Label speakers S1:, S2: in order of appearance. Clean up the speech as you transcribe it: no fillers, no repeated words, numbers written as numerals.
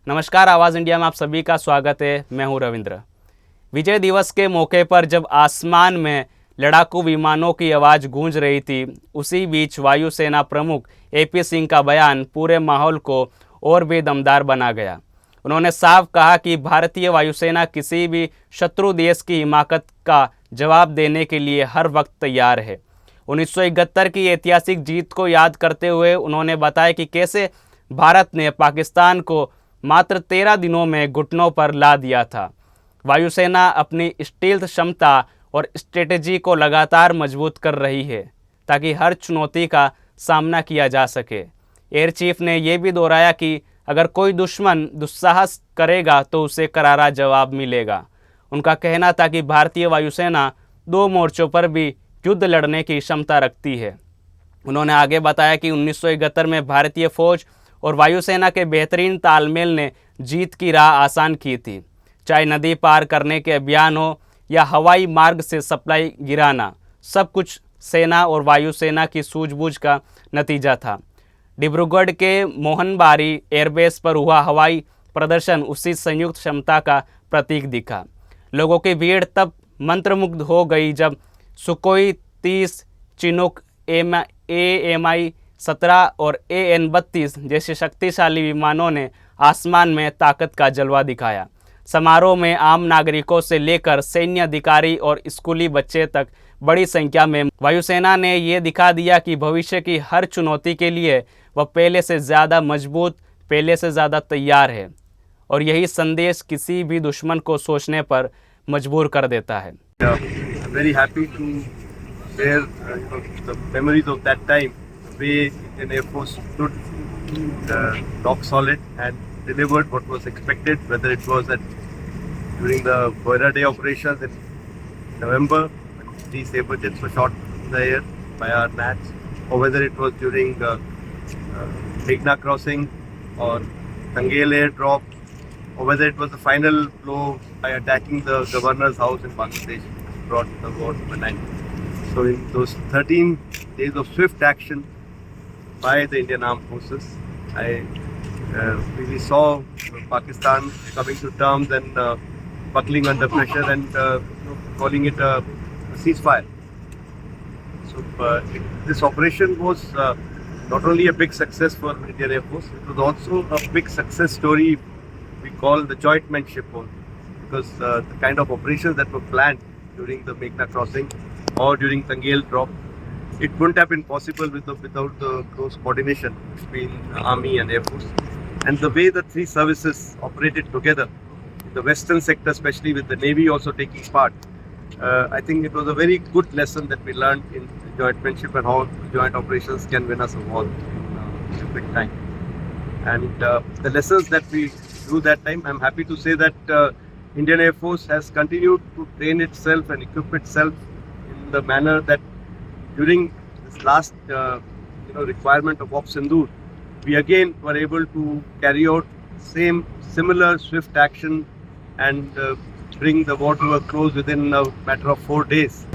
S1: नमस्कार, आवाज़ इंडिया में आप सभी का स्वागत है। मैं हूं रविंद्र। विजय दिवस के मौके पर जब आसमान में लड़ाकू विमानों की आवाज़ गूंज रही थी, उसी बीच वायुसेना प्रमुख AP सिंह का बयान पूरे माहौल को और भी दमदार बना गया। उन्होंने साफ कहा कि भारतीय वायुसेना किसी भी शत्रु देश की हिमाकत का जवाब देने के लिए हर वक्त तैयार है। 1971 की ऐतिहासिक जीत को याद करते हुए उन्होंने बताया कि कैसे भारत ने पाकिस्तान को मात्र 13 दिनों में घुटनों पर ला दिया था। वायुसेना अपनी स्टील्थ क्षमता और स्ट्रेटेजी को लगातार मजबूत कर रही है ताकि हर चुनौती का सामना किया जा सके। एयर चीफ ने यह भी दोहराया कि अगर कोई दुश्मन दुस्साहस करेगा तो उसे करारा जवाब मिलेगा। उनका कहना था कि भारतीय वायुसेना 2 मोर्चों पर भी युद्ध लड़ने की क्षमता रखती है। उन्होंने आगे बताया कि 1971 में भारतीय फौज और वायुसेना के बेहतरीन तालमेल ने जीत की राह आसान की थी। चाहे नदी पार करने के अभियान हो या हवाई मार्ग से सप्लाई गिराना, सब कुछ सेना और वायुसेना की सूझबूझ का नतीजा था। डिब्रूगढ़ के मोहनबारी एयरबेस पर हुआ हवाई प्रदर्शन उसी संयुक्त क्षमता का प्रतीक दिखा। लोगों की भीड़ तब मंत्रमुग्ध हो गई जब सुकोई 30, चिनूक AMI-17 और AN-32 जैसे शक्तिशाली विमानों ने आसमान में ताकत का जलवा दिखाया। समारोह में आम नागरिकों से लेकर सैन्य अधिकारी और स्कूली बच्चे तक बड़ी संख्या में वायुसेना ने ये दिखा दिया कि भविष्य की हर चुनौती के लिए वह पहले से ज़्यादा मजबूत, पहले से ज़्यादा तैयार है। और यही संदेश किसी भी दुश्मन को सोचने पर मजबूर कर देता है।
S2: Very happy to share the memories of that time, the way Indian Air Force stood rock solid and delivered what was expected, whether it was during the Boira Day operations in November, when 3 Sabre jets were shot in the air by our NATs, or whether it was during Meghna crossing or Tangel airdrop, or whether it was the final blow by attacking the governor's house in Bangladesh, brought the war to an end. So in those 13 days of swift action by the Indian Armed Forces, I really saw Pakistan coming to terms and buckling under pressure and calling it a ceasefire. So this operation was not only a big success for Indian Air Force, it was also a big success story we call the jointmanship one, because the kind of operations that were planned during the Meghna crossing or during Tangel drop, it wouldn't have been possible without the close coordination between Army and Air Force. And the way the 3 services operated together, the western sector especially with the Navy also taking part, I think it was a very good lesson that we learned in jointmanship and how joint operations can win us a war in a quick time. And the lessons that we drew that time, I'm happy to say that Indian Air Force has continued to train itself and equip itself in the manner that during this last requirement of Operation Sindoor, we again were able to carry out similar swift action and bring the war to a close within a matter of 4 days.